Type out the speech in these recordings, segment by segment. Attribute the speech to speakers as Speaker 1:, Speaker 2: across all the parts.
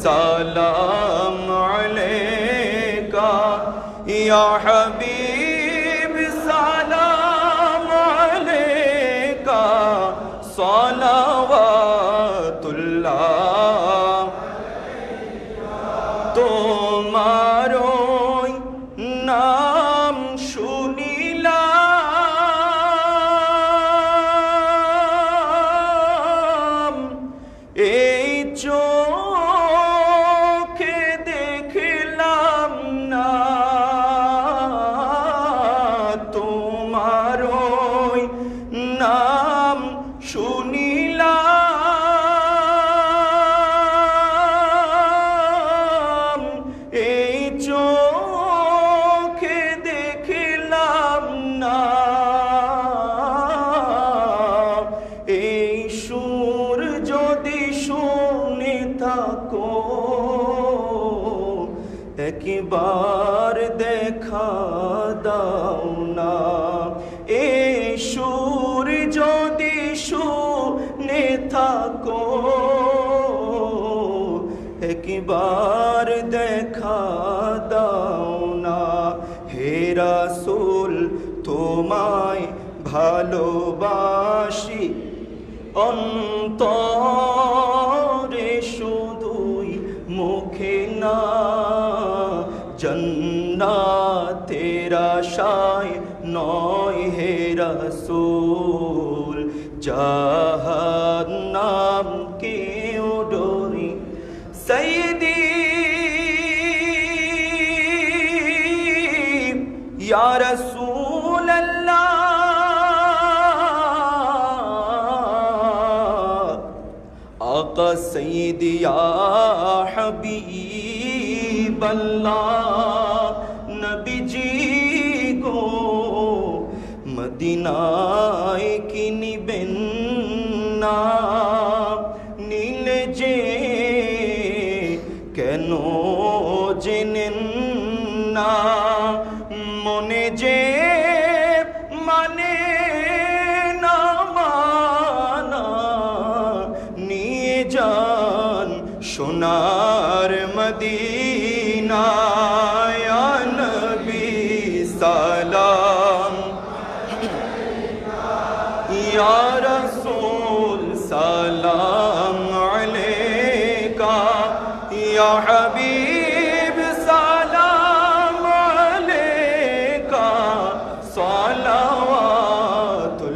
Speaker 1: سلام علیکہ یا حبیب سلام علیکہ صلوات اللہ তোমারই নাম শুনিলাম এই চোখে দেখলাম না তোমারই নাম শুনিলাম এই চোখে দেখলাম না এই সুর যদি শুনে থাকো একবার দেখা দাও না এই সুর যদি শুনে থাকো একবার দেখা দাও না হে রাসূল তোমায় ভালোবাসি অন্তরে শুধুই মুখে না জান্নাতের আশায় নয় হে রাসূল জাহান্নাম কেও ডরি সৈয়দি ইয়া রাসূল আল্লাহ آقا سیدی یا حبیب اللہ نبی جی کو মদিনায় কি নিবেন না নীলে যে কেন জেনেন না মনে যে মানে না মানা নিয়ে যান সোনার মদিনা ইয়া নবী সালাম ইয়া রাসূল সালাম আলাইকা ইয়া হাবিব সালাম আলাইকা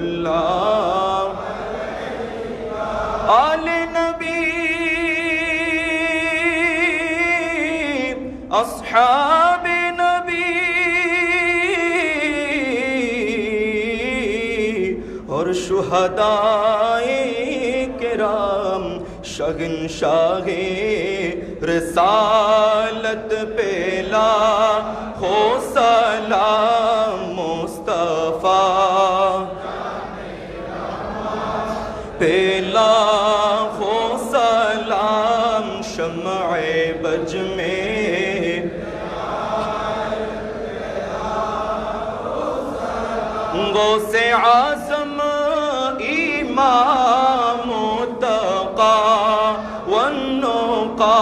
Speaker 1: সালাওয়াতুল্লাহ আলে নবী আসহাবে নবী اور شہدائے کرام شہنشاہ رسالت پہلا ہو سلام مصطفیٰ پہلا ہو سلام شمع بج میں غوث اعظم امام متقی والنقی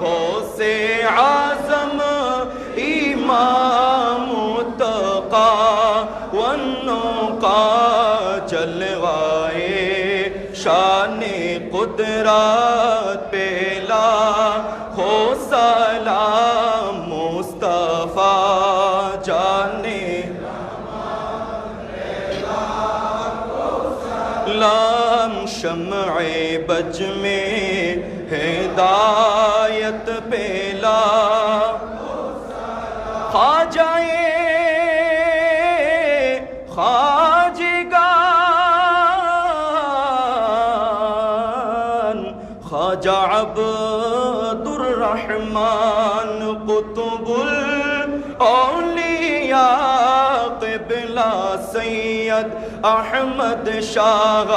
Speaker 1: غوث اعظم امام متقی والنقی جلوائے شان قدرت پہلا ہو سلام مصطفیٰ جانے لام شمع بج میں ہدایت پہلا خواجائے خواجگان خواجہ عبد الرحمن قطب الاولیاء قبلہ سید احمد شاہ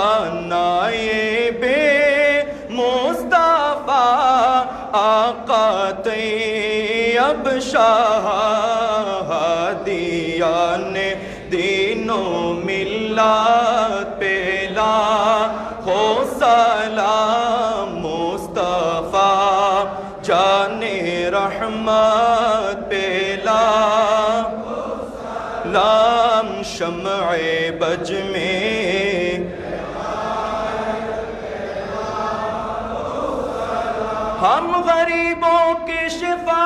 Speaker 1: نائب مصطفیٰ آقا طیب شاہ ہادیان دین و ملت پہلا ہو سلام مصطفیٰ جانے رحمت پیلا لام شمع بج میں ہم غریبوں کی شفا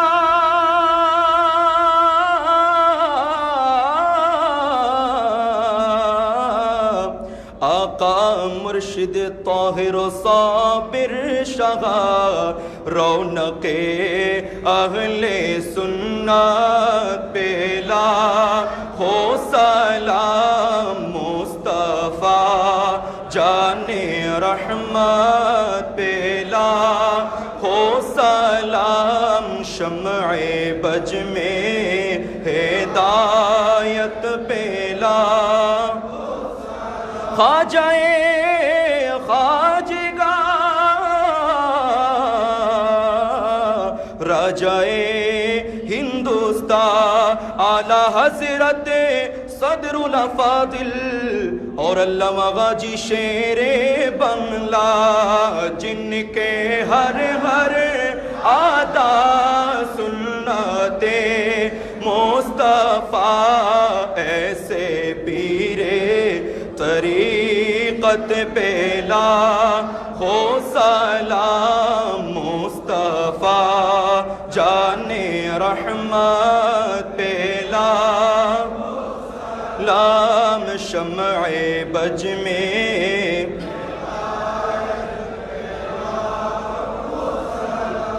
Speaker 1: آقا مرشد طاہر صابر شغا رونق اہل سنت پیلا ہو سلام مصطفیٰ جانے رحمت پیلا ہو سلام شمع بج میں ہدایت پیلا خواجہ خواجگاں راجائے ہندوستان اعلیٰ حضرت صدر الافاضل اور علامہ غازی شیر بنگلہ جن کے ہر ہر آدا سنت مصطفیٰ ایسے پیرے طریقت پیلا ہو سلام مصطفیٰ جانے رحمت پیلا لام شمع بج میں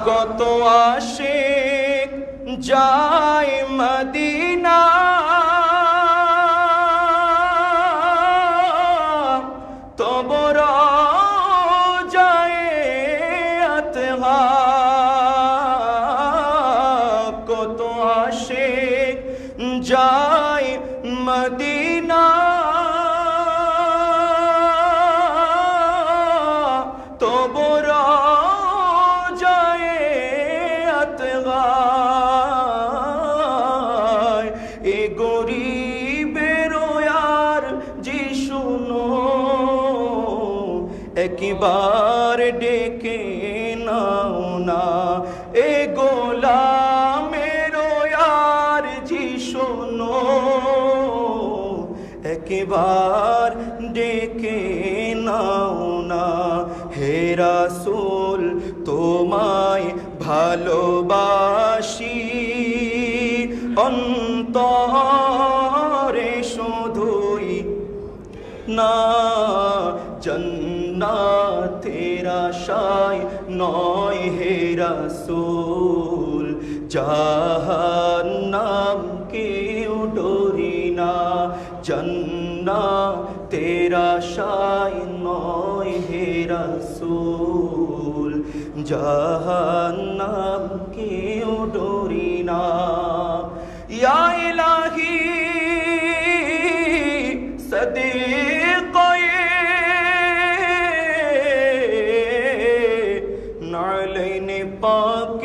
Speaker 1: کو تو عاشق جائے مدینہ تو برا جائے اتغاب کو تو عاشق جائے مدینہ تو برا جائے اتغاب اے গরিব রোয়ার জি শুনো একবার ডেকে নাও না এ গোলামের ইয়ার জি শোনো একবার ডেকে নাও না হে রাসূল তোমায় ভালোবাসি অন্তরে শুধুই না জান্নাতের আশায় নয় হে রাসূল জাহান্নাম কেউ ডরি না জান্নাতের আশায় নয় হে রাসূল জাহান্নাম কেউ ডরি না ইয়া ইলাহি صدیقے نعلین پاک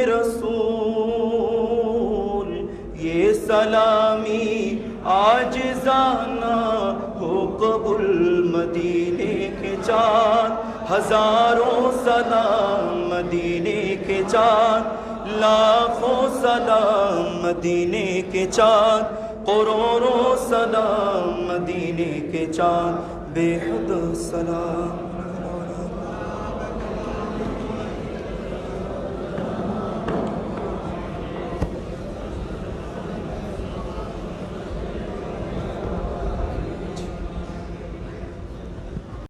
Speaker 1: رسول یہ سلامی عاجزانہ ہو قبول مدینے کے چاند ہزاروں سلام مدینے کے چاند لاکھوں سلام مدینے کے چاند قروروں سلام مدینے کے چاند بے حد سلام